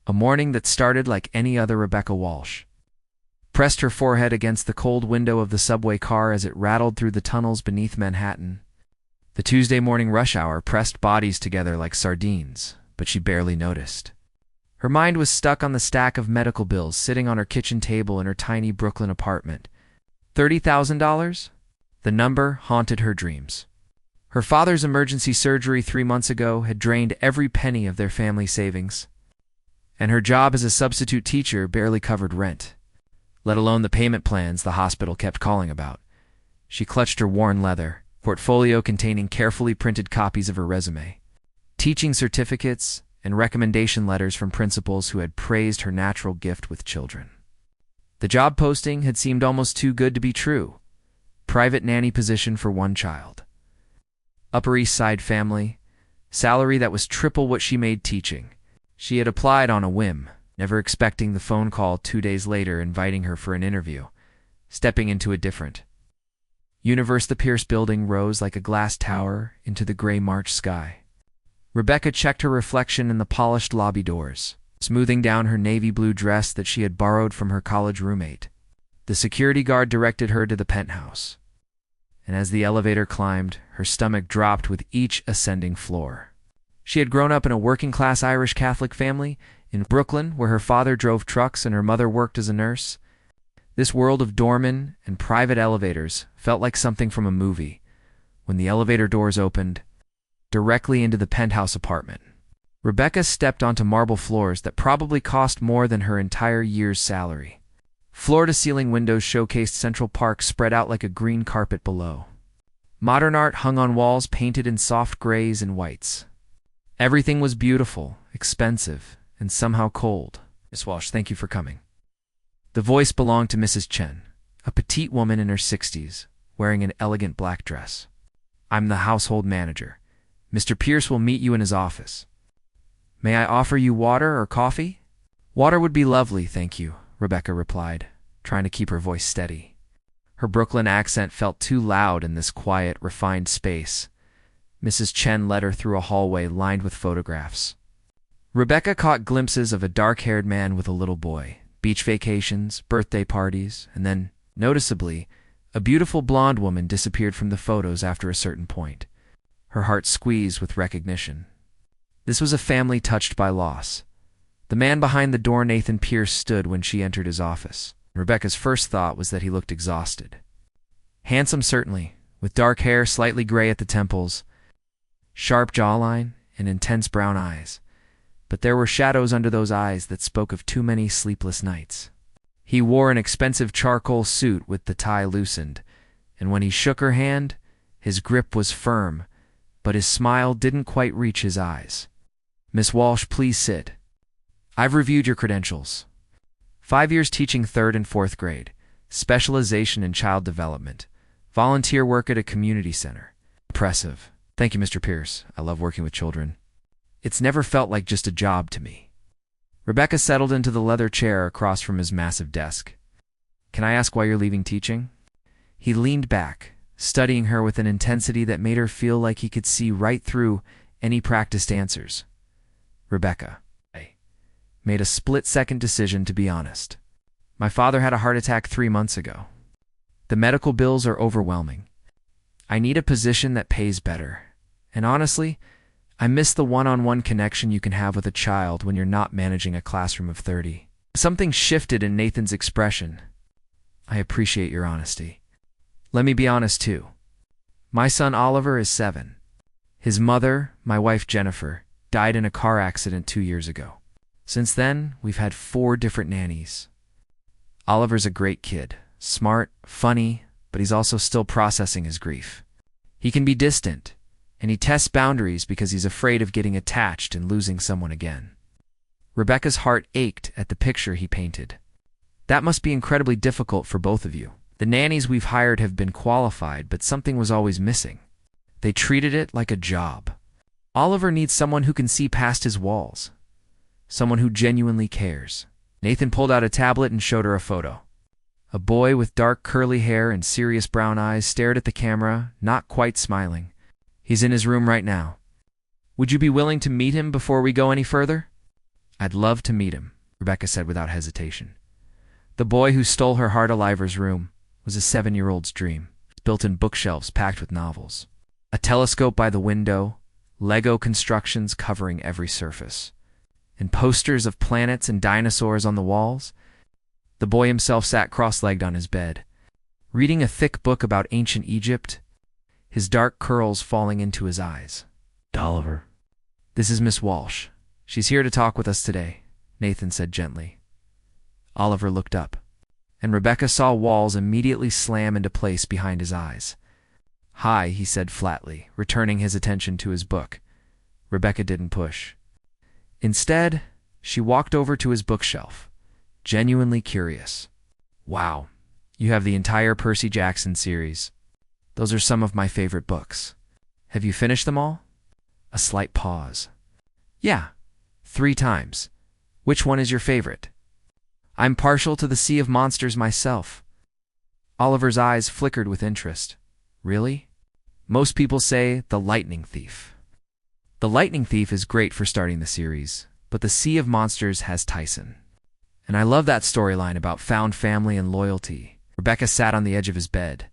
A morning that started like any other. Rebecca Walsh pressed her forehead against the cold window of the subway car as it rattled through the tunnels beneath Manhattan. The Tuesday morning rush hour pressed bodies together like sardines, but she barely noticed. Her mind was stuck on the stack of medical bills sitting on her kitchen table in her tiny Brooklyn apartment. $30,000? The number haunted her dreams. Her father's emergency surgery 3 months ago had drained every penny of their family savings, and her job as a substitute teacher barely covered rent, let alone the payment plans the hospital kept calling about. She clutched her worn leather portfolio containing carefully printed copies of her resume, teaching certificates, and recommendation letters from principals who had praised her natural gift with children. The job posting had seemed almost too good to be true. Private nanny position for 1 child. Upper East Side family. Salary that was triple what she made teaching. She had applied on a whim, never expecting the phone call 2 days later inviting her for an interview, stepping into a different universe. The Pierce building rose like a glass tower into the gray March sky. Rebecca checked her reflection in the polished lobby doors, smoothing down her navy blue dress that she had borrowed from her college roommate. The security guard directed her to the penthouse, and as the elevator climbed, her stomach dropped with each ascending floor. She had grown up in a working-class Irish Catholic family in Brooklyn, where her father drove trucks and her mother worked as a nurse. This world of doormen and private elevators felt like something from a movie. When the elevator doors opened, directly into the penthouse apartment, Rebecca stepped onto marble floors that probably cost more than her entire year's salary. Floor-to-ceiling windows showcased Central Park spread out like a green carpet below. Modern art hung on walls painted in soft grays and whites. Everything was beautiful, expensive, and somehow cold. Miss Walsh, thank you for coming. The voice belonged to Mrs. Chen, a petite woman in her 60s, wearing an elegant black dress. I'm the household manager. Mr. Pierce will meet you in his office. May I offer you water or coffee? Water would be lovely, thank you, Rebecca replied, trying to keep her voice steady. Her Brooklyn accent felt too loud in this quiet, refined space. Mrs. Chen led her through a hallway lined with photographs. Rebecca caught glimpses of a dark-haired man with a little boy, beach vacations, birthday parties, and then, noticeably, a beautiful blonde woman disappeared from the photos after a certain point. Her heart squeezed with recognition. This was a family touched by loss. The man behind the door, Nathan Pierce, stood when she entered his office. Rebecca's first thought was that he looked exhausted. Handsome, certainly, with dark hair slightly gray at the temples, sharp jawline, and intense brown eyes. But there were shadows under those eyes that spoke of too many sleepless nights. He wore an expensive charcoal suit with the tie loosened, and when he shook her hand, his grip was firm, but his smile didn't quite reach his eyes. Miss Walsh, please sit. I've reviewed your credentials. 5 years teaching 3rd and 4th grade, specialization in child development, volunteer work at a community center. Impressive. Thank you, Mr. Pierce. I love working with children. It's never felt like just a job to me. Rebecca settled into the leather chair across from his massive desk. Can I ask why you're leaving teaching? He leaned back, studying her with an intensity that made her feel like he could see right through any practiced answers. Rebecca, I made a split-second decision, to be honest. My father had a heart attack 3 months ago. The medical bills are overwhelming. I need a position that pays better. And honestly, I miss the one-on-one connection you can have with a child when you're not managing a classroom of 30. Something shifted in Nathan's expression. I appreciate your honesty. Let me be honest too. My son Oliver is 7. His mother, my wife Jennifer, died in a car accident 2 years ago. Since then, we've had 4 different nannies. Oliver's a great kid, smart, funny, but he's also still processing his grief. He can be distant, and he tests boundaries because he's afraid of getting attached and losing someone again. Rebecca's heart ached at the picture he painted. That must be incredibly difficult for both of you. The nannies we've hired have been qualified, but something was always missing. They treated it like a job. Oliver needs someone who can see past his walls. Someone who genuinely cares. Nathan pulled out a tablet and showed her a photo. A boy with dark curly hair and serious brown eyes stared at the camera, not quite smiling. He's in his room right now. Would you be willing to meet him before we go any further? I'd love to meet him, Rebecca said without hesitation. The boy who stole her heart Oliver's room was a 7-year-old's dream, built-in bookshelves packed with novels, a telescope by the window, Lego constructions covering every surface, and posters of planets and dinosaurs on the walls. The boy himself sat cross-legged on his bed, reading a thick book about ancient Egypt, his dark curls falling into his eyes. Oliver. This is Miss Walsh. She's here to talk with us today, Nathan said gently. Oliver looked up, and Rebecca saw walls immediately slam into place behind his eyes. Hi, he said flatly, returning his attention to his book. Rebecca didn't push. Instead, she walked over to his bookshelf, genuinely curious. Wow, you have the entire Percy Jackson series. Those are some of my favorite books. Have you finished them all? A slight pause. Yeah, 3 times. Which one is your favorite? I'm partial to the Sea of Monsters myself. Oliver's eyes flickered with interest. Really? Most people say The Lightning Thief. The Lightning Thief is great for starting the series, but the Sea of Monsters has Tyson. And I love that storyline about found family and loyalty. Rebecca sat on the edge of his bed.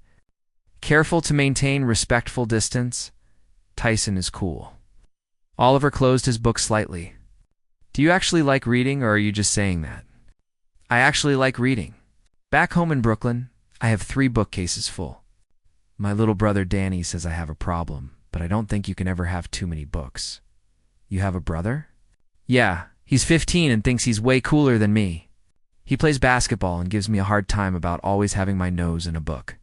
Careful to maintain respectful distance, Tyson is cool. Oliver closed his book slightly. Do you actually like reading, or are you just saying that? I actually like reading. Back home in Brooklyn, I have 3 bookcases full. My little brother Danny says I have a problem, but I don't think you can ever have too many books. You have a brother? Yeah, he's 15 and thinks he's way cooler than me. He plays basketball and gives me a hard time about always having my nose in a book.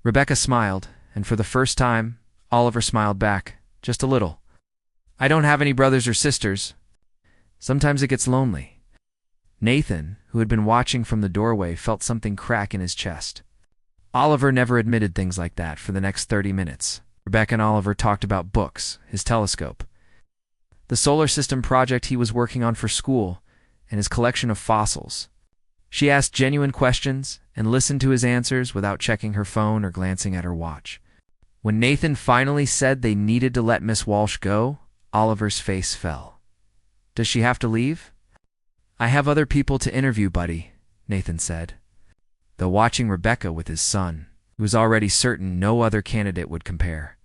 Rebecca smiled, and for the first time, Oliver smiled back, just a little. I don't have any brothers or sisters. Sometimes it gets lonely. Nathan, who had been watching from the doorway, felt something crack in his chest. Oliver never admitted things like that for the next 30 minutes. Rebecca and Oliver talked about books, his telescope, the solar system project he was working on for school, and his collection of fossils. She asked genuine questions and listened to his answers without checking her phone or glancing at her watch. When Nathan finally said they needed to let Miss Walsh go, Oliver's face fell. Does she have to leave? I have other people to interview, buddy, Nathan said, though watching Rebecca with his son, he was already certain no other candidate would compare.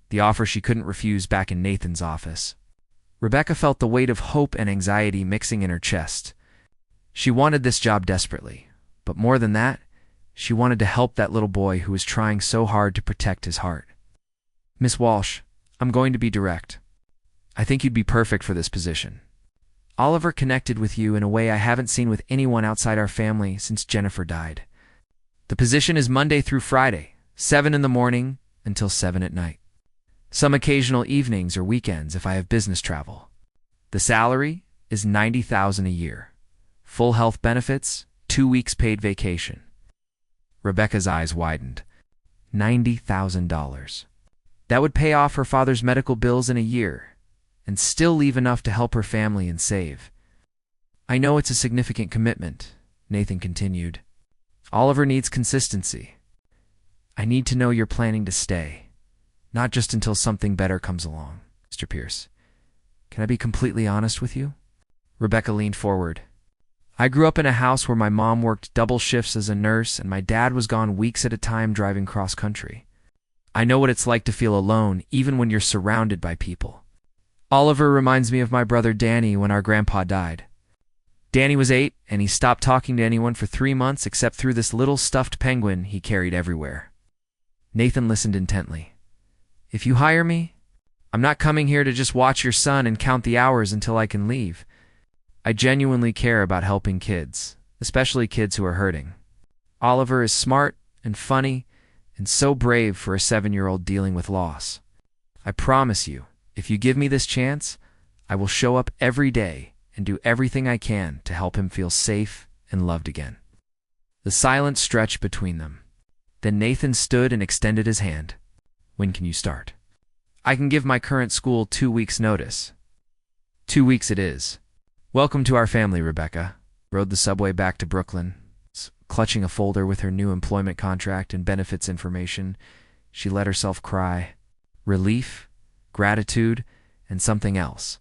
The offer she couldn't refuse back in Nathan's office. Rebecca felt the weight of hope and anxiety mixing in her chest. She wanted this job desperately, but more than that, she wanted to help that little boy who was trying so hard to protect his heart. Miss Walsh, I'm going to be direct. I think you'd be perfect for this position. Oliver connected with you in a way I haven't seen with anyone outside our family since Jennifer died. The position is Monday through Friday, 7 in the morning until 7 at night. Some occasional evenings or weekends if I have business travel. The salary is $90,000 a year. Full health benefits, 2 weeks paid vacation. Rebecca's eyes widened. $90,000. That would pay off her father's medical bills in a year, and still leave enough to help her family and save. I know it's a significant commitment, Nathan continued. Oliver needs consistency. I need to know you're planning to stay, not just until something better comes along, Mr. Pierce. Can I be completely honest with you? Rebecca leaned forward. I grew up in a house where my mom worked double shifts as a nurse and my dad was gone weeks at a time driving cross-country. I know what it's like to feel alone, even when you're surrounded by people. Oliver reminds me of my brother Danny when our grandpa died. Danny was 8, and he stopped talking to anyone for 3 months except through this little stuffed penguin he carried everywhere. Nathan listened intently. If you hire me, I'm not coming here to just watch your son and count the hours until I can leave. I genuinely care about helping kids, especially kids who are hurting. Oliver is smart and funny and so brave for a 7-year-old dealing with loss. I promise you, if you give me this chance, I will show up every day and do everything I can to help him feel safe and loved again. The silence stretched between them. Then Nathan stood and extended his hand. When can you start? I can give my current school 2 weeks' notice. 2 weeks it is. Welcome to our family, Rebecca. Rode the subway back to Brooklyn. Clutching a folder with her new employment contract and benefits information, she let herself cry. Relief, gratitude, and something else.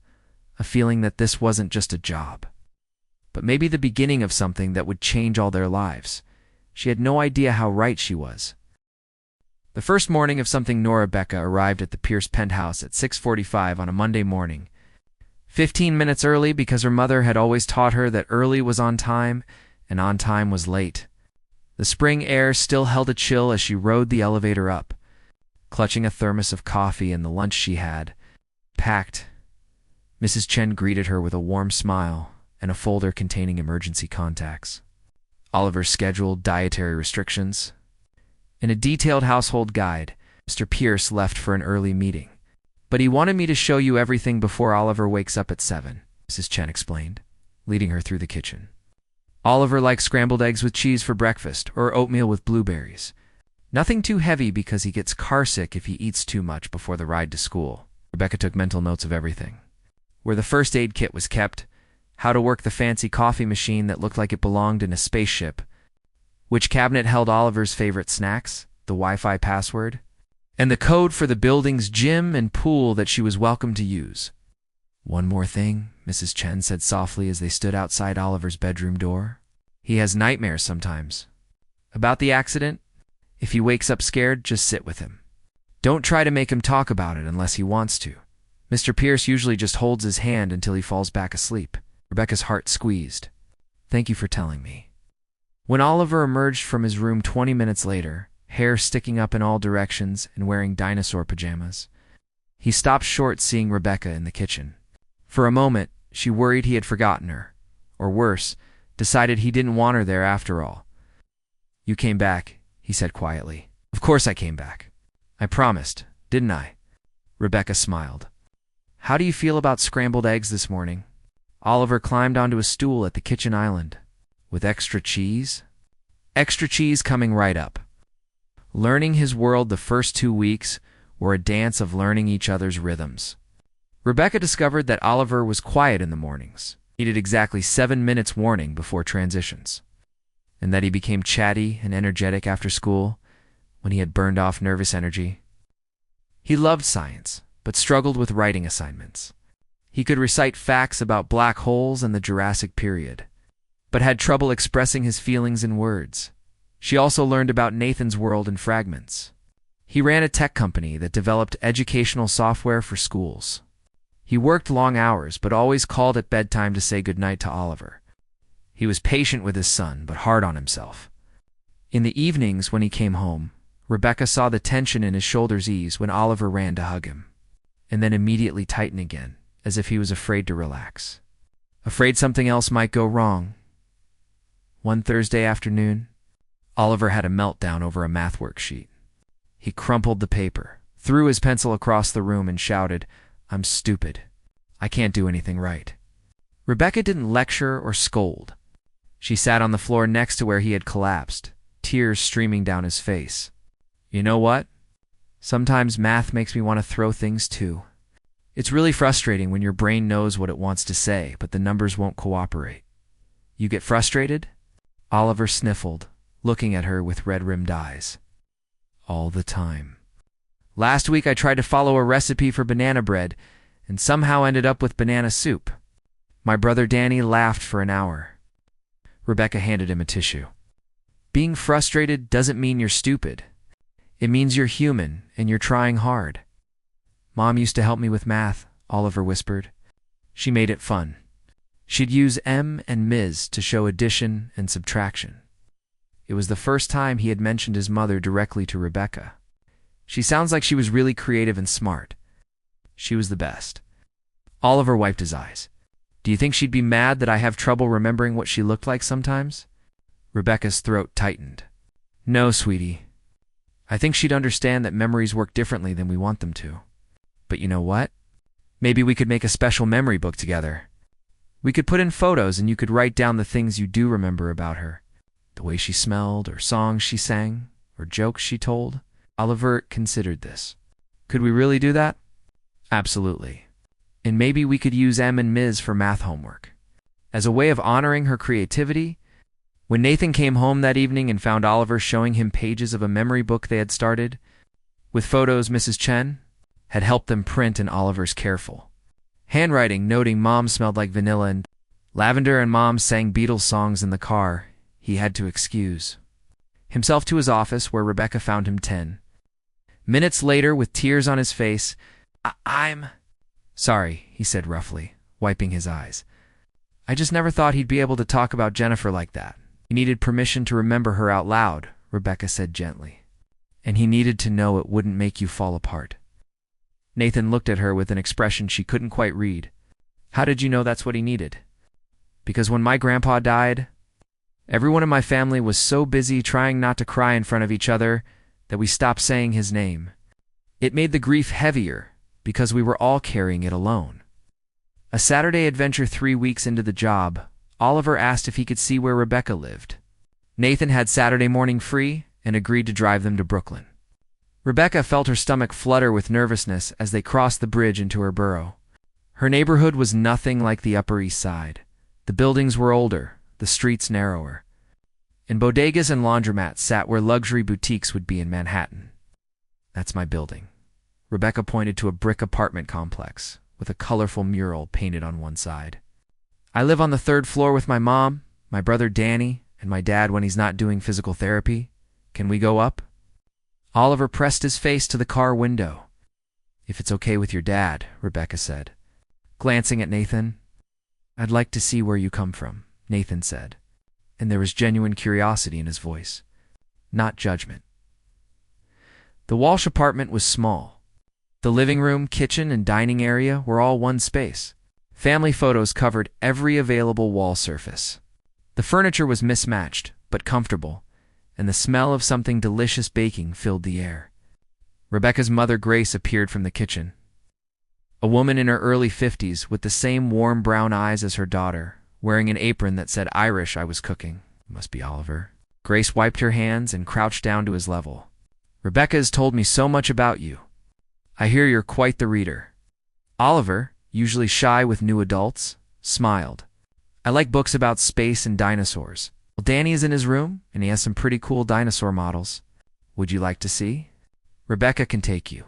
A feeling that this wasn't just a job. but maybe the beginning of something that would change all their lives. She had no idea how right she was. The first morning of something Nora Becca arrived at the Pierce penthouse at 6:45 on a Monday morning, 15 minutes early because her mother had always taught her that early was on time and on time was late. The spring air still held a chill as she rode the elevator up, clutching a thermos of coffee and the lunch she had packed. Mrs. Chen greeted her with a warm smile and a folder containing emergency contacts, Oliver's scheduled dietary restrictions, and a detailed household guide. Mr. Pierce left for an early meeting, but he wanted me to show you everything before Oliver wakes up at 7, Mrs. Chen explained, leading her through the kitchen. Oliver likes scrambled eggs with cheese for breakfast or oatmeal with blueberries. Nothing too heavy because he gets carsick if he eats too much before the ride to school. Rebecca took mental notes of everything: where the first aid kit was kept, how to work the fancy coffee machine that looked like it belonged in a spaceship, which cabinet held Oliver's favorite snacks, the Wi-Fi password, and the code for the building's gym and pool that she was welcome to use. "One more thing," Mrs. Chen said softly as they stood outside Oliver's bedroom door. "He has nightmares sometimes. About the accident, if he wakes up scared, just sit with him. Don't try to make him talk about it unless he wants to. Mr. Pierce usually just holds his hand until he falls back asleep." Rebecca's heart squeezed. "Thank you for telling me." When Oliver emerged from his room 20 minutes later, hair sticking up in all directions and wearing dinosaur pajamas, he stopped short seeing Rebecca in the kitchen. For a moment, she worried he had forgotten her, or worse, decided he didn't want her there after all. "You came back," he said quietly. "Of course I came back. I promised, didn't I?" Rebecca smiled. "How do you feel about scrambled eggs this morning?" Oliver climbed onto a stool at the kitchen island. "With extra cheese?" "Extra cheese coming right up." Learning his world the first 2 weeks were a dance of learning each other's rhythms. Rebecca discovered that Oliver was quiet in the mornings, needed exactly 7 minutes warning before transitions, and that he became chatty and energetic after school when he had burned off nervous energy. He loved science, but struggled with writing assignments. He could recite facts about black holes and the Jurassic period, but had trouble expressing his feelings in words. She also learned about Nathan's world in fragments. He ran a tech company that developed educational software for schools. He worked long hours, but always called at bedtime to say goodnight to Oliver. He was patient with his son, but hard on himself. In the evenings when he came home, Rebecca saw the tension in his shoulders ease when Oliver ran to hug him, and then immediately tighten again, as if he was afraid to relax. Afraid something else might go wrong. One Thursday afternoon, Oliver had a meltdown over a math worksheet. He crumpled the paper, threw his pencil across the room, and shouted, "I'm stupid. I can't do anything right." Rebecca didn't lecture or scold. She sat on the floor next to where he had collapsed, tears streaming down his face. "You know what? Sometimes math makes me want to throw things too. It's really frustrating when your brain knows what it wants to say, but the numbers won't cooperate. You get frustrated?" Oliver sniffled, looking at her with red-rimmed eyes. "All the time. Last week I tried to follow a recipe for banana bread and somehow ended up with banana soup." My brother Danny laughed for an hour. Rebecca handed him a tissue. "Being frustrated doesn't mean you're stupid. It means you're human and you're trying hard." "Mom used to help me with math," Oliver whispered. "She made it fun. She'd use M and Ms to show addition and subtraction." It was the first time he had mentioned his mother directly to Rebecca. "She sounds like she was really creative and smart." "She was the best." Oliver wiped his eyes. "Do you think she'd be mad that I have trouble remembering what she looked like sometimes?" Rebecca's throat tightened. "No, sweetie. I think she'd understand that memories work differently than we want them to. But you know what? Maybe we could make a special memory book together. We could put in photos and you could write down the things you do remember about her. The way she smelled, or songs she sang, or jokes she told." Oliver considered this. "Could we really do that?" "Absolutely. And maybe we could use M and Ms for math homework. As a way of honoring her creativity." When Nathan came home that evening and found Oliver showing him pages of a memory book they had started, with photos Mrs. Chen had helped them print in Oliver's careful handwriting, noting Mom smelled like vanilla and Lavender and Mom sang Beatles songs in the car. He had to excuse himself to his office, where Rebecca found him 10 minutes later with tears on his face. I'm sorry, he said roughly, wiping his eyes. I just never thought he'd be able to talk about Jennifer like that. He needed permission to remember her out loud, Rebecca said gently. And he needed to know it wouldn't make you fall apart. Nathan looked at her with an expression she couldn't quite read. How did you know that's what he needed? Because when my grandpa died, everyone in my family was so busy trying not to cry in front of each other that we stopped saying his name. It made the grief heavier because we were all carrying it alone. A Saturday adventure 3 weeks into the job, Oliver asked if he could see where Rebecca lived. Nathan had Saturday morning free and agreed to drive them to Brooklyn. Rebecca felt her stomach flutter with nervousness as they crossed the bridge into her borough. Her neighborhood was nothing like the Upper East Side. The buildings were older, the streets narrower, and bodegas and laundromats sat where luxury boutiques would be in Manhattan. That's my building. Rebecca pointed to a brick apartment complex with a colorful mural painted on one side. I live on the 3rd floor with my mom, my brother Danny, and my dad when he's not doing physical therapy. Can we go up? Oliver pressed his face to the car window. If it's okay with your dad, Rebecca said, glancing at Nathan. I'd like to see where you come from, Nathan said, and there was genuine curiosity in his voice, not judgment. The Walsh apartment was small. The living room, kitchen, and dining area were all one space. Family photos covered every available wall surface. The furniture was mismatched, but comfortable, and the smell of something delicious baking filled the air. Rebecca's mother, Grace, appeared from the kitchen. A woman in her early 50s with the same warm brown eyes as her daughter, wearing an apron that said Irish. I was cooking. Must be Oliver. Grace wiped her hands and crouched down to his level. Rebecca has told me so much about you. I hear you're quite the reader. Oliver, usually shy with new adults, smiled. I like books about space and dinosaurs. Well, Danny is in his room, and he has some pretty cool dinosaur models. Would you like to see? Rebecca can take you.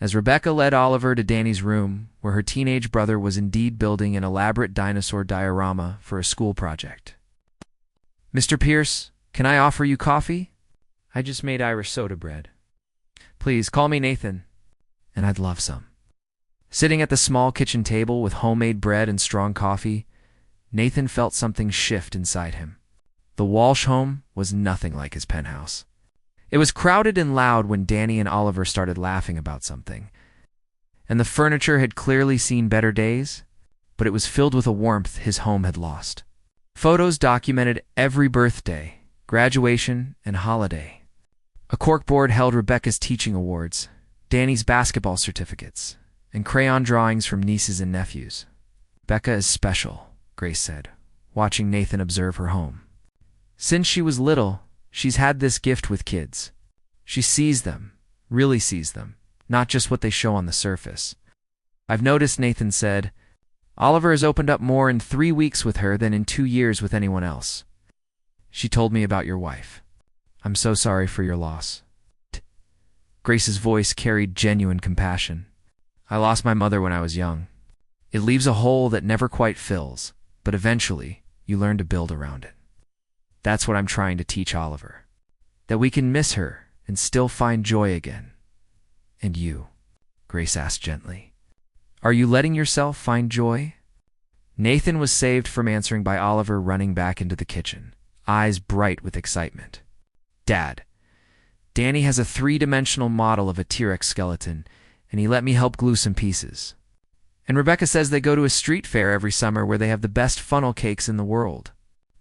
As Rebecca led Oliver to Danny's room, where her teenage brother was indeed building an elaborate dinosaur diorama for a school project. Mr. Pierce, can I offer you coffee? I just made Irish soda bread. Please, call me Nathan, and I'd love some. Sitting at the small kitchen table with homemade bread and strong coffee, Nathan felt something shift inside him. The Walsh home was nothing like his penthouse. It was crowded and loud when Danny and Oliver started laughing about something, and the furniture had clearly seen better days, but it was filled with a warmth his home had lost. Photos documented every birthday, graduation, and holiday. A corkboard held Rebecca's teaching awards, Danny's basketball certificates, and crayon drawings from nieces and nephews. Becca is special, Grace said, watching Nathan observe her home. Since she was little, she's had this gift with kids. She sees them, really sees them, not just what they show on the surface. I've noticed, Nathan said, Oliver has opened up more in 3 weeks with her than in 2 years with anyone else. She told me about your wife. I'm so sorry for your loss. Grace's voice carried genuine compassion. I lost my mother when I was young. It leaves a hole that never quite fills, but eventually you learn to build around it. That's what I'm trying to teach Oliver. That we can miss her and still find joy again. And you, Grace asked gently, are you letting yourself find joy? Nathan was saved from answering by Oliver running back into the kitchen, eyes bright with excitement. Dad, Danny has a 3-dimensional model of a T-Rex skeleton, and he let me help glue some pieces. And Rebecca says they go to a street fair every summer where they have the best funnel cakes in the world.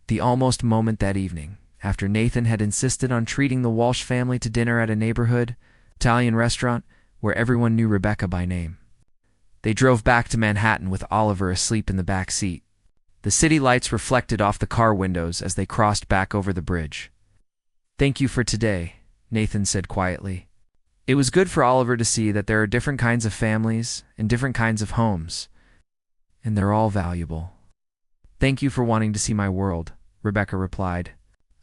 The almost moment that evening, after Nathan had insisted on treating the Walsh family to dinner at a neighborhood Italian restaurant where everyone knew Rebecca by name. They drove back to Manhattan with Oliver asleep in the back seat. The city lights reflected off the car windows as they crossed back over the bridge. Thank you for today, Nathan said quietly. It was good for Oliver to see that there are different kinds of families and different kinds of homes, and they're all valuable. Thank you for wanting to see my world, Rebecca replied.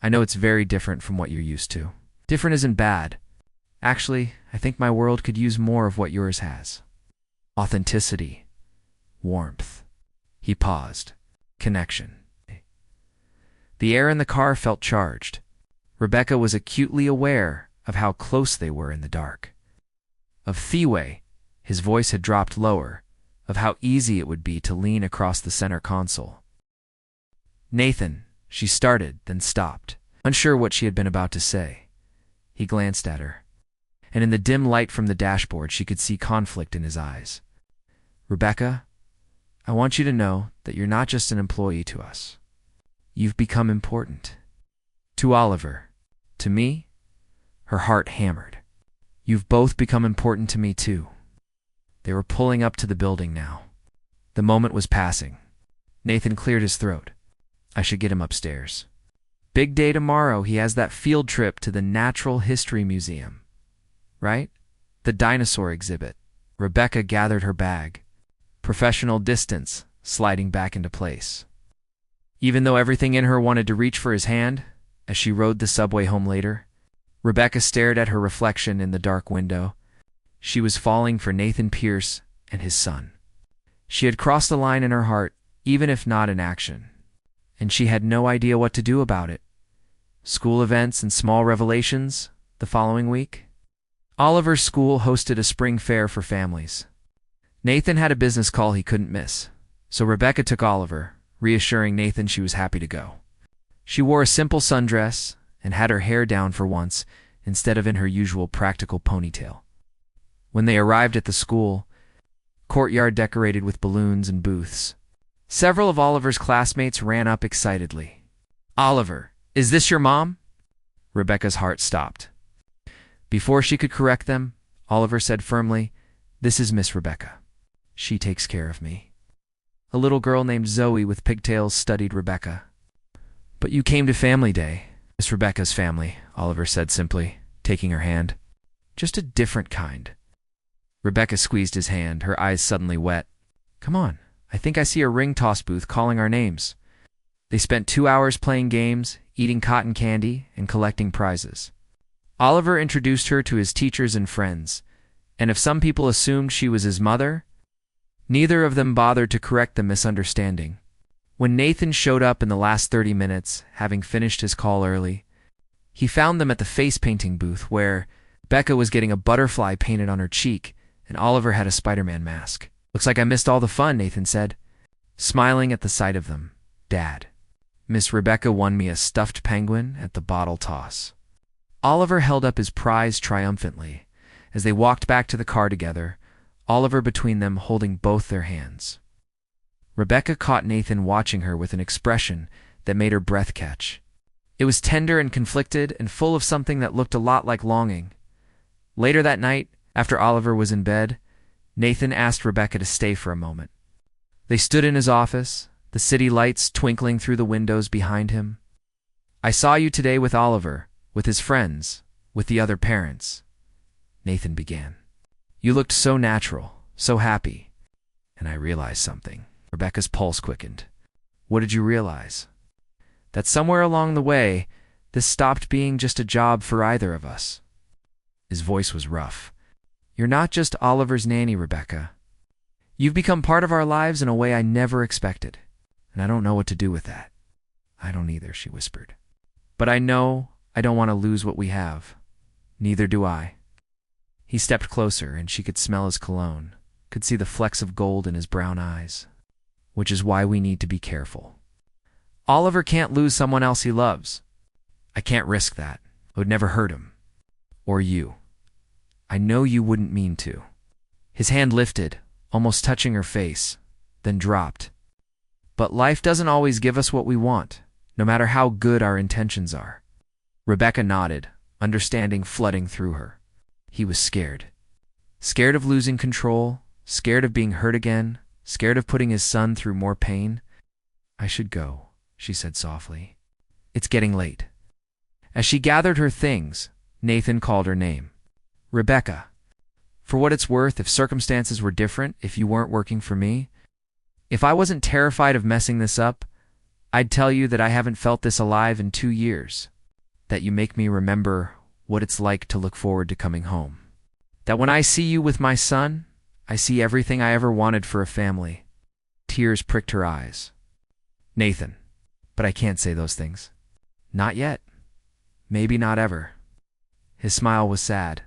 I know it's very different from what you're used to. Different isn't bad. Actually, I think my world could use more of what yours has. Authenticity. Warmth. He paused. connection. The air in the car felt charged. Rebecca was acutely aware of how close they were in the dark. Of Thiwe, his voice had dropped lower, of how easy it would be to lean across the center console. Nathan, she started, then stopped, unsure what she had been about to say. He glanced at her, and in the dim light from the dashboard she could see conflict in his eyes. Rebecca, I want you to know that you're not just an employee to us. You've become important. To Oliver, to me, her heart hammered. You've both become important to me too. They were pulling up to the building now. The moment was passing. Nathan cleared his throat. I should get him upstairs. Big day tomorrow. He has that field trip to the Natural History Museum. Right? The dinosaur exhibit. Rebecca gathered her bag. Professional distance sliding back into place. Even though everything in her wanted to reach for his hand, as she rode the subway home later, Rebecca stared at her reflection in the dark window. She was falling for Nathan Pierce and his son. She had crossed the line in her heart, even if not in action, and she had no idea what to do about it. School events and small revelations the following week. Oliver's school hosted a spring fair for families. Nathan had a business call he couldn't miss, so Rebecca took Oliver, reassuring Nathan she was happy to go. She wore a simple sundress and had her hair down for once instead of in her usual practical ponytail. When they arrived at the school, courtyard decorated with balloons and booths, several of Oliver's classmates ran up excitedly. Oliver, is this your mom? Rebecca's heart stopped. Before she could correct them, Oliver said firmly, This is Miss Rebecca. She takes care of me. A little girl named Zoe with pigtails studied Rebecca. But you came to family day. Miss Rebecca's family, Oliver said simply, taking her hand. Just a different kind. Rebecca squeezed his hand, her eyes suddenly wet. Come on, I think I see a ring toss booth calling our names. They spent 2 hours playing games, eating cotton candy, and collecting prizes. Oliver introduced her to his teachers and friends, and if some people assumed she was his mother, neither of them bothered to correct the misunderstanding. When Nathan showed up in the last 30 minutes, having finished his call early, he found them at the face painting booth where Becca was getting a butterfly painted on her cheek and Oliver had a Spider-Man mask. Looks like I missed all the fun, Nathan said, smiling at the sight of them. Dad, Miss Rebecca won me a stuffed penguin at the bottle toss. Oliver held up his prize triumphantly as they walked back to the car together, Oliver between them holding both their hands. Rebecca caught Nathan watching her with an expression that made her breath catch. It was tender and conflicted and full of something that looked a lot like longing. Later that night, after Oliver was in bed, Nathan asked Rebecca to stay for a moment. They stood in his office, the city lights twinkling through the windows behind him. I saw you today with Oliver, with his friends, with the other parents, Nathan began. You looked so natural, so happy, and I realized something. Rebecca's pulse quickened. What did you realize? That somewhere along the way, this stopped being just a job for either of us. His voice was rough. You're not just Oliver's nanny, Rebecca. You've become part of our lives in a way I never expected, and I don't know what to do with that. I don't either, she whispered. But I know I don't want to lose what we have. Neither do I. He stepped closer, and she could smell his cologne, could see the flecks of gold in his brown eyes. Which is why we need to be careful. Oliver can't lose someone else he loves. I can't risk that. It would never hurt him. Or you. I know you wouldn't mean to. His hand lifted, almost touching her face, then dropped. But life doesn't always give us what we want, no matter how good our intentions are. Rebecca nodded, understanding flooding through her. He was scared. Scared of losing control, scared of being hurt again, scared of putting his son through more pain. I should go, she said softly. It's getting late. As she gathered her things, Nathan called her name. Rebecca. For what it's worth, if circumstances were different, if you weren't working for me, if I wasn't terrified of messing this up, I'd tell you that I haven't felt this alive in 2 years, that you make me remember what it's like to look forward to coming home. That when I see you with my son, I see everything I ever wanted for a family. Tears pricked her eyes. Nathan. But I can't say those things. Not yet. Maybe not ever. His smile was sad.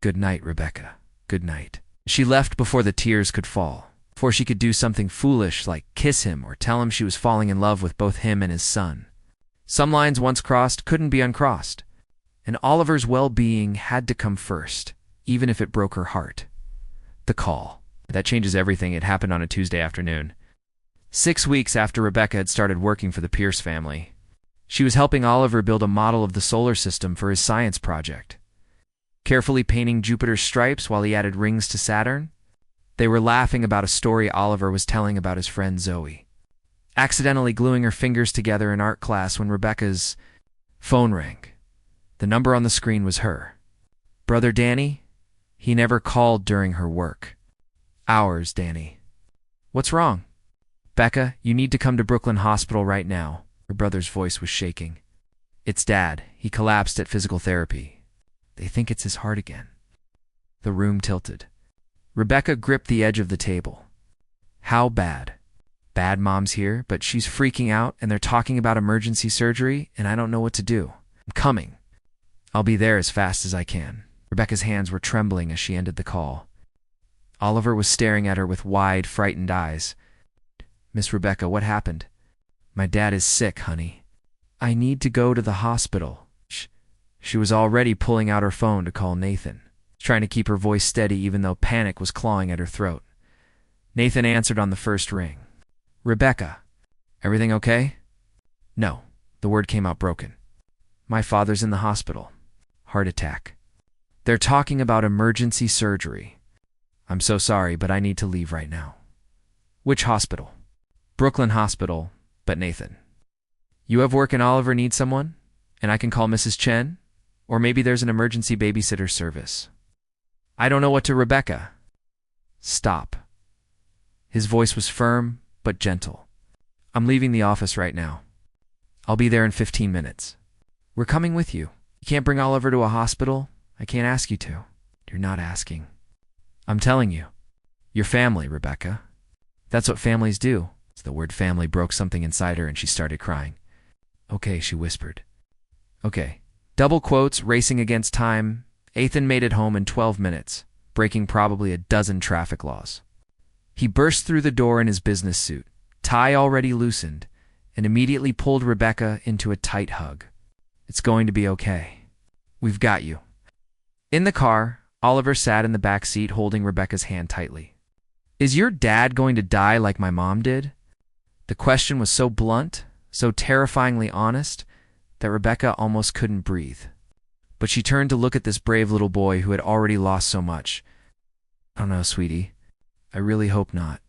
Good night, Rebecca. Good night. She left before the tears could fall, before she could do something foolish like kiss him or tell him she was falling in love with both him and his son. Some lines once crossed couldn't be uncrossed, and Oliver's well-being had to come first, even if it broke her heart. The call. That changes everything. It happened on a Tuesday afternoon. 6 weeks after Rebecca had started working for the Pierce family. She was helping Oliver build a model of the solar system for his science project. Carefully painting Jupiter's stripes while he added rings to Saturn. They were laughing about a story Oliver was telling about his friend Zoe. Accidentally gluing her fingers together in art class when Rebecca's phone rang. The number on the screen was her. Brother Danny? He never called during her work. Hours, Danny. What's wrong? Becca, you need to come to Brooklyn Hospital right now. Her brother's voice was shaking. It's Dad. He collapsed at physical therapy. They think it's his heart again. The room tilted. Rebecca gripped the edge of the table. How bad? Bad Mom's here, but she's freaking out and they're talking about emergency surgery and I don't know what to do. I'm coming. I'll be there as fast as I can. Rebecca's hands were trembling as she ended the call. Oliver was staring at her with wide, frightened eyes. Miss Rebecca, what happened? My dad is sick, honey. I need to go to the hospital. She was already pulling out her phone to call Nathan, trying to keep her voice steady even though panic was clawing at her throat. Nathan answered on the first ring. Rebecca, everything okay? No, the word came out broken. My father's in the hospital. Heart attack. They're talking about emergency surgery. I'm so sorry, but I need to leave right now. Which hospital? Brooklyn Hospital, but Nathan. You have work and Oliver needs someone? And I can call Mrs. Chen? Or maybe there's an emergency babysitter service. I don't know what to Rebecca. Stop. His voice was firm, but gentle. I'm leaving the office right now. I'll be there in 15 minutes. We're coming with you. You can't bring Oliver to a hospital. I can't ask you to. You're not asking. I'm telling you. Your family, Rebecca. That's what families do. The word family broke something inside her and she started crying. Okay, she whispered. Okay. Double quotes, racing against time. Ethan made it home in 12 minutes, breaking probably a dozen traffic laws. He burst through the door in his business suit, tie already loosened, and immediately pulled Rebecca into a tight hug. It's going to be okay. We've got you. In the car, Oliver sat in the back seat holding Rebecca's hand tightly. Is your dad going to die like my mom did? The question was so blunt, so terrifyingly honest, that Rebecca almost couldn't breathe. But she turned to look at this brave little boy who had already lost so much. I don't know, sweetie. I really hope not.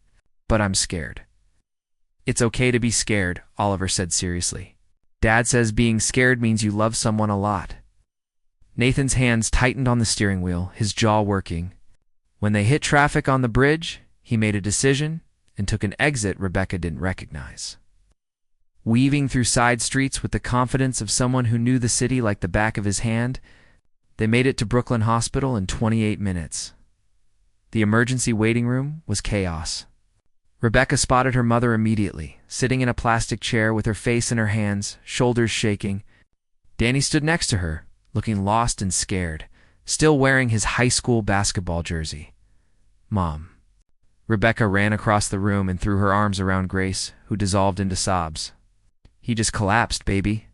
But I'm scared. It's okay to be scared, Oliver said seriously. Dad says being scared means you love someone a lot. Nathan's hands tightened on the steering wheel, his jaw working. When they hit traffic on the bridge, he made a decision and took an exit Rebecca didn't recognize. Weaving through side streets with the confidence of someone who knew the city like the back of his hand, they made it to Brooklyn Hospital in 28 minutes. The emergency waiting room was chaos. Rebecca spotted her mother immediately, sitting in a plastic chair with her face in her hands, shoulders shaking. Danny stood next to her, looking lost and scared, still wearing his high school basketball jersey. Mom. Rebecca ran across the room and threw her arms around Grace, who dissolved into sobs. He just collapsed, baby.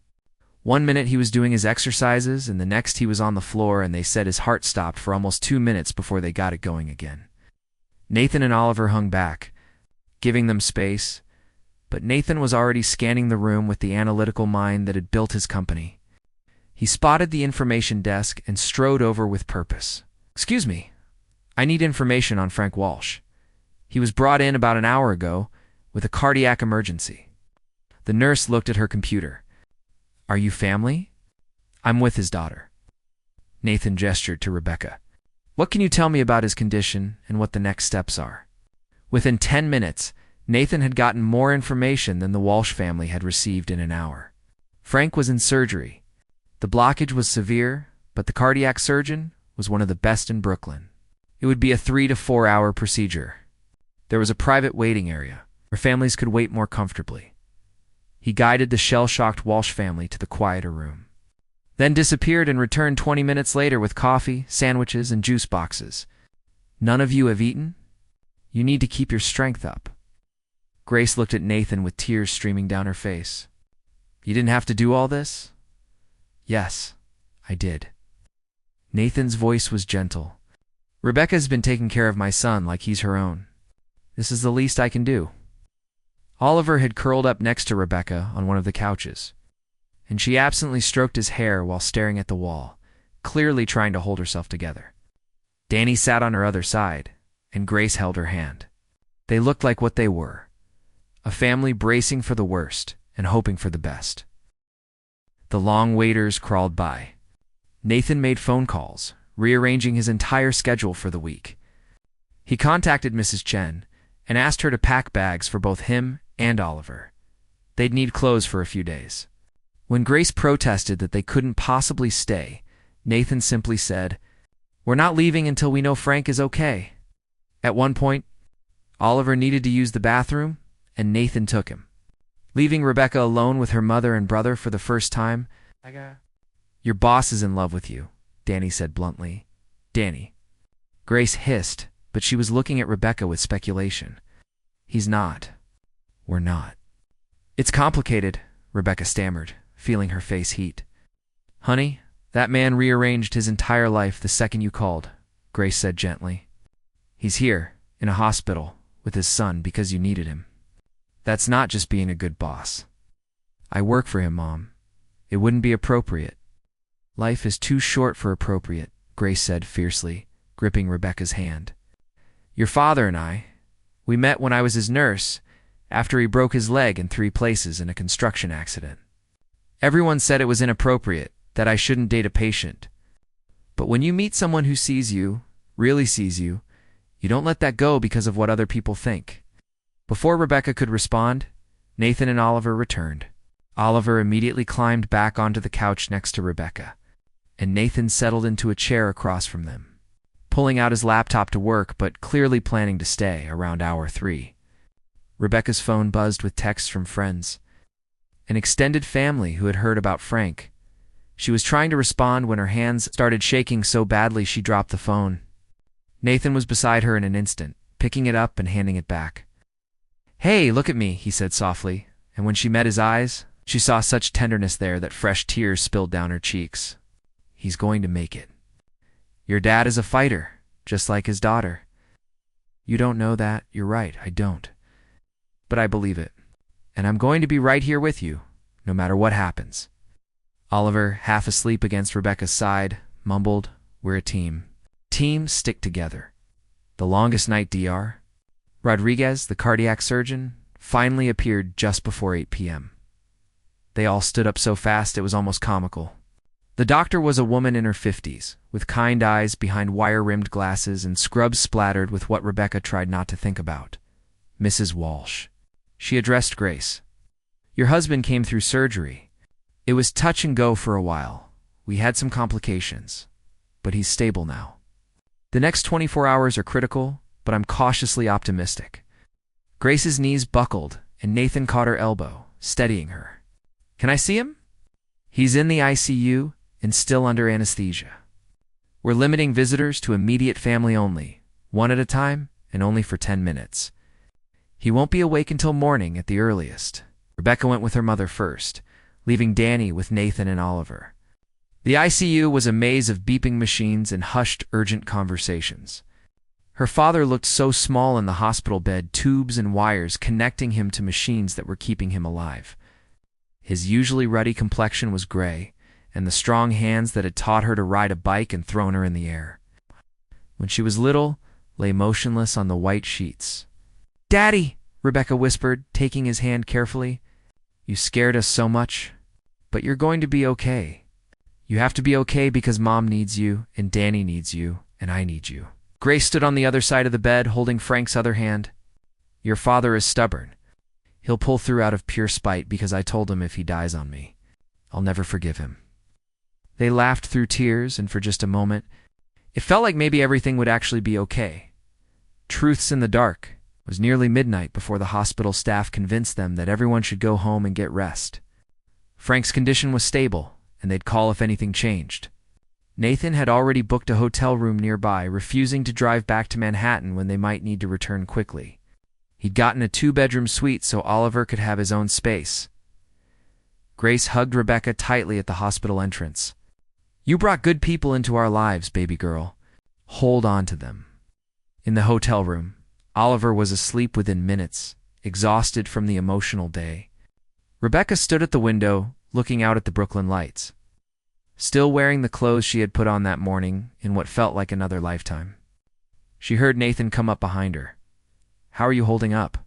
1 minute he was doing his exercises, and the next he was on the floor, and they said his heart stopped for almost 2 minutes before they got it going again. Nathan and Oliver hung back, giving them space, but Nathan was already scanning the room with the analytical mind that had built his company. He spotted the information desk and strode over with purpose. Excuse me, I need information on Frank Walsh. He was brought in about an hour ago with a cardiac emergency. The nurse looked at her computer. Are you family? I'm with his daughter. Nathan gestured to Rebecca. What can you tell me about his condition and what the next steps are? Within 10 minutes, Nathan had gotten more information than the Walsh family had received in an hour. Frank was in surgery. The blockage was severe, but the cardiac surgeon was one of the best in Brooklyn. It would be a 3 to 4 hour procedure. There was a private waiting area where families could wait more comfortably. He guided the shell-shocked Walsh family to the quieter room, then disappeared and returned 20 minutes later with coffee, sandwiches, and juice boxes. "None of you have eaten? You need to keep your strength up." Grace looked at Nathan with tears streaming down her face. "You didn't have to do all this?" "Yes, I did." Nathan's voice was gentle. "Rebecca's been taking care of my son like he's her own. This is the least I can do." Oliver had curled up next to Rebecca on one of the couches, and she absently stroked his hair while staring at the wall, clearly trying to hold herself together. Danny sat on her other side, and Grace held her hand. They looked like what they were, a family bracing for the worst and hoping for the best. The long waiters crawled by. Nathan made phone calls, rearranging his entire schedule for the week. He contacted Mrs. Chen and asked her to pack bags for both him and Oliver. They'd need clothes for a few days. When Grace protested that they couldn't possibly stay, Nathan simply said, "We're not leaving until we know Frank is okay." At one point, Oliver needed to use the bathroom, and Nathan took him. Leaving Rebecca alone with her mother and brother for the first time, "Your boss is in love with you," Danny said bluntly. "Danny." Grace hissed, but she was looking at Rebecca with speculation. "He's not. We're not." "It's complicated," Rebecca stammered, feeling her face heat. "Honey, that man rearranged his entire life the second you called," Grace said gently. "He's here, in a hospital, with his son because you needed him. That's not just being a good boss." "I work for him, Mom. It wouldn't be appropriate." "Life is too short for appropriate," Grace said fiercely, gripping Rebecca's hand. "Your father and we met when I was his nurse, after he broke his leg in 3 places in a construction accident. Everyone said it was inappropriate, that I shouldn't date a patient. But when you meet someone who sees you, really sees you, you don't let that go because of what other people think." Before Rebecca could respond, Nathan and Oliver returned. Oliver immediately climbed back onto the couch next to Rebecca, and Nathan settled into a chair across from them, pulling out his laptop to work but clearly planning to stay around hour 3. Rebecca's phone buzzed with texts from friends, an extended family who had heard about Frank. She was trying to respond when her hands started shaking so badly she dropped the phone. Nathan was beside her in an instant, picking it up and handing it back. "Hey, look at me," he said softly, and when she met his eyes, she saw such tenderness there that fresh tears spilled down her cheeks. "He's going to make it. Your dad is a fighter, just like his daughter." "You don't know that. You're right, I don't. But I believe it. And I'm going to be right here with you, no matter what happens." Oliver, half asleep against Rebecca's side, mumbled, "We're a team. Teams stick together." The longest night DR. Rodriguez, the cardiac surgeon, finally appeared just before 8 p.m. They all stood up so fast it was almost comical. The doctor was a woman in her 50s, with kind eyes behind wire-rimmed glasses and scrubs splattered with what Rebecca tried not to think about. Mrs. Walsh. She addressed Grace. "Your husband came through surgery. It was touch and go for a while. We had some complications, but he's stable now. The next 24 hours are critical, but I'm cautiously optimistic." Grace's knees buckled, and Nathan caught her elbow, steadying her. "Can I see him?" "He's in the ICU and still under anesthesia. We're limiting visitors to immediate family only, 1 at a time and only for 10 minutes. He won't be awake until morning at the earliest." Rebecca went with her mother first, leaving Danny with Nathan and Oliver. The ICU was a maze of beeping machines and hushed, urgent conversations. Her father looked so small in the hospital bed, tubes and wires connecting him to machines that were keeping him alive. His usually ruddy complexion was gray, and the strong hands that had taught her to ride a bike and thrown her in the air, when she was little, lay motionless on the white sheets. "Daddy," Rebecca whispered, taking his hand carefully. "You scared us so much. But you're going to be okay. You have to be okay because Mom needs you, and Danny needs you, and I need you." Grace stood on the other side of the bed, holding Frank's other hand. "Your father is stubborn. He'll pull through out of pure spite because I told him if he dies on me, I'll never forgive him." They laughed through tears, and for just a moment, it felt like maybe everything would actually be okay. Truths in the dark, It was nearly midnight before the hospital staff convinced them that everyone should go home and get rest. Frank's condition was stable, and they'd call if anything changed. Nathan had already booked a hotel room nearby, refusing to drive back to Manhattan when they might need to return quickly. He'd gotten a 2-bedroom suite so Oliver could have his own space. Grace hugged Rebecca tightly at the hospital entrance. "You brought good people into our lives, baby girl. Hold on to them." In the hotel room, Oliver was asleep within minutes, exhausted from the emotional day. Rebecca stood at the window, looking out at the Brooklyn lights, still wearing the clothes she had put on that morning in what felt like another lifetime. She heard Nathan come up behind her. "How are you holding up?"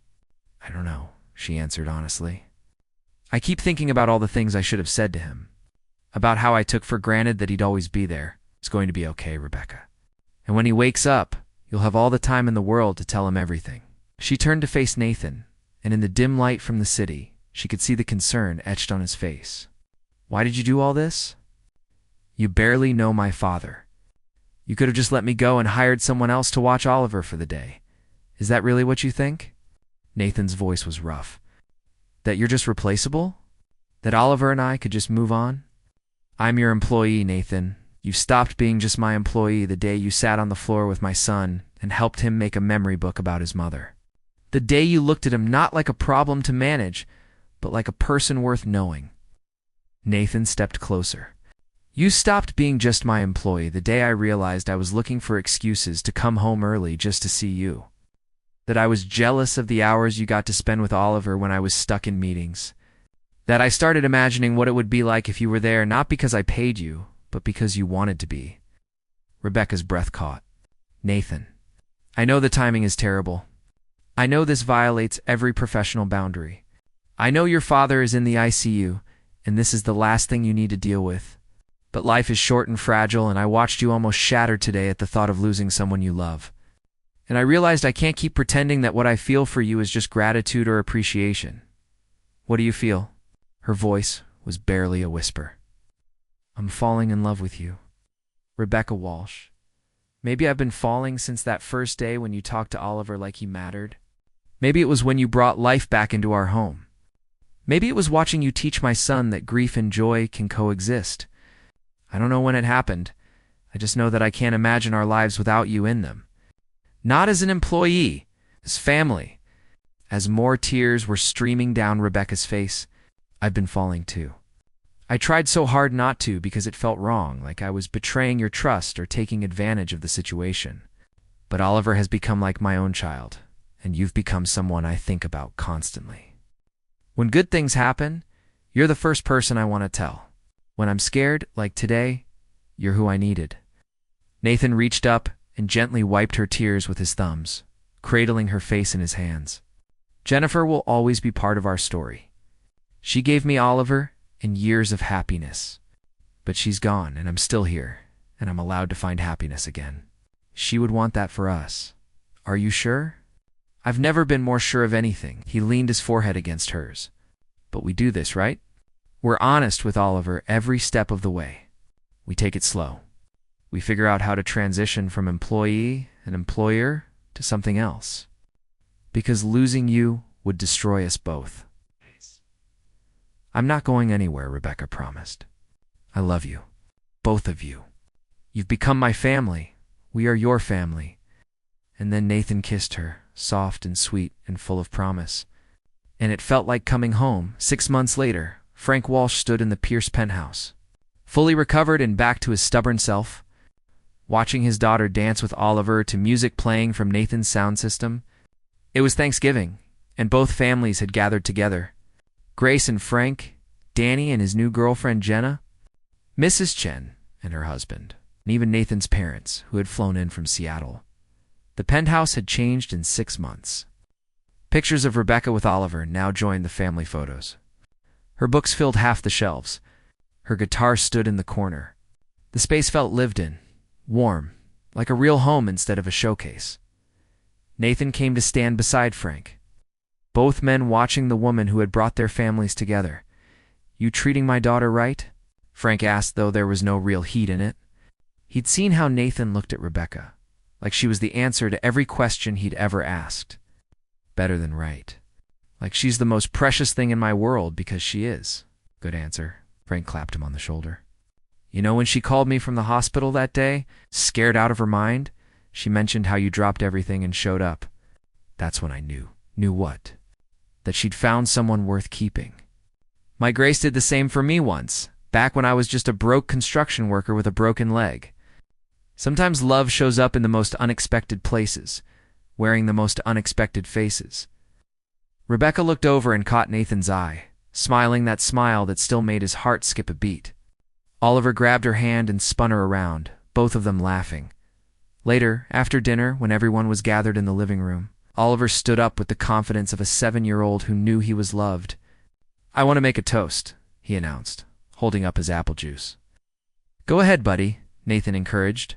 "I don't know," she answered honestly. "I keep thinking about all the things I should have said to him. About how I took for granted that he'd always be there. It's going to be okay, Rebecca. And when he wakes up, you'll have all the time in the world to tell him everything." She turned to face Nathan, and in the dim light from the city, she could see the concern etched on his face. "Why did you do all this?" "You barely know my father. You could have just let me go and hired someone else to watch Oliver for the day. Is that really what you think?" Nathan's voice was rough. "That you're just replaceable? That Oliver and I could just move on?" "I'm your employee, Nathan. You stopped being just my employee the day you sat on the floor with my son and helped him make a memory book about his mother. The day you looked at him not like a problem to manage, but like a person worth knowing." Nathan stepped closer. "You stopped being just my employee the day I realized I was looking for excuses to come home early just to see you. That I was jealous of the hours you got to spend with Oliver when I was stuck in meetings. That I started imagining what it would be like if you were there, not because I paid you, but because you wanted to be." Rebecca's breath caught. "Nathan, I know the timing is terrible. I know this violates every professional boundary. I know your father is in the ICU, and this is the last thing you need to deal with. But life is short and fragile, and I watched you almost shatter today at the thought of losing someone you love. And I realized I can't keep pretending that what I feel for you is just gratitude or appreciation. What do you feel?" Her voice was barely a whisper. "I'm falling in love with you, Rebecca Walsh. Maybe I've been falling since that first day when you talked to Oliver like he mattered. Maybe it was when you brought life back into our home. Maybe it was watching you teach my son that grief and joy can coexist. I don't know when it happened. I just know that I can't imagine our lives without you in them. Not as an employee, as family." As more tears were streaming down Rebecca's face, "I've been falling too. I tried so hard not to because it felt wrong, like I was betraying your trust or taking advantage of the situation. But Oliver has become like my own child, and you've become someone I think about constantly. When good things happen, you're the first person I want to tell. When I'm scared, like today, you're who I needed." Nathan reached up and gently wiped her tears with his thumbs, cradling her face in his hands. "Jennifer will always be part of our story. She gave me Oliver and years of happiness. But she's gone, and I'm still here, and I'm allowed to find happiness again. She would want that for us. Are you sure?" "I've never been more sure of anything." He leaned his forehead against hers. "But we do this, right? We're honest with Oliver every step of the way. We take it slow. We figure out how to transition from employee and employer to something else. Because losing you would destroy us both." "I'm not going anywhere," Rebecca promised. "I love you. Both of you. You've become my family. We are your family." And then Nathan kissed her, soft and sweet and full of promise. And it felt like coming home. 6 months later, Frank Walsh stood in the Pierce penthouse, fully recovered and back to his stubborn self, watching his daughter dance with Oliver to music playing from Nathan's sound system. It was Thanksgiving, and both families had gathered together. Grace and Frank, Danny and his new girlfriend Jenna, Mrs. Chen and her husband, and even Nathan's parents, who had flown in from Seattle. The penthouse had changed in 6 months. Pictures of Rebecca with Oliver now joined the family photos. Her books filled half the shelves. Her guitar stood in the corner. The space felt lived in, warm, like a real home instead of a showcase. Nathan came to stand beside Frank, both men watching the woman who had brought their families together. "You treating my daughter right?" Frank asked, though there was no real heat in it. He'd seen how Nathan looked at Rebecca, like she was the answer to every question he'd ever asked. Better than right. Like she's the most precious thing in my world because she is. Good answer. Frank clapped him on the shoulder. You know, when she called me from the hospital that day, scared out of her mind, she mentioned how you dropped everything and showed up. That's when I knew. Knew what? That she'd found someone worth keeping. My Grace did the same for me once, back when I was just a broke construction worker with a broken leg. Sometimes love shows up in the most unexpected places, wearing the most unexpected faces. Rebecca looked over and caught Nathan's eye, smiling that smile that still made his heart skip a beat. Oliver grabbed her hand and spun her around, both of them laughing. Later, after dinner, when everyone was gathered in the living room, Oliver stood up with the confidence of a 7-year-old who knew he was loved. I want to make a toast, he announced, holding up his apple juice. Go ahead, buddy, Nathan encouraged.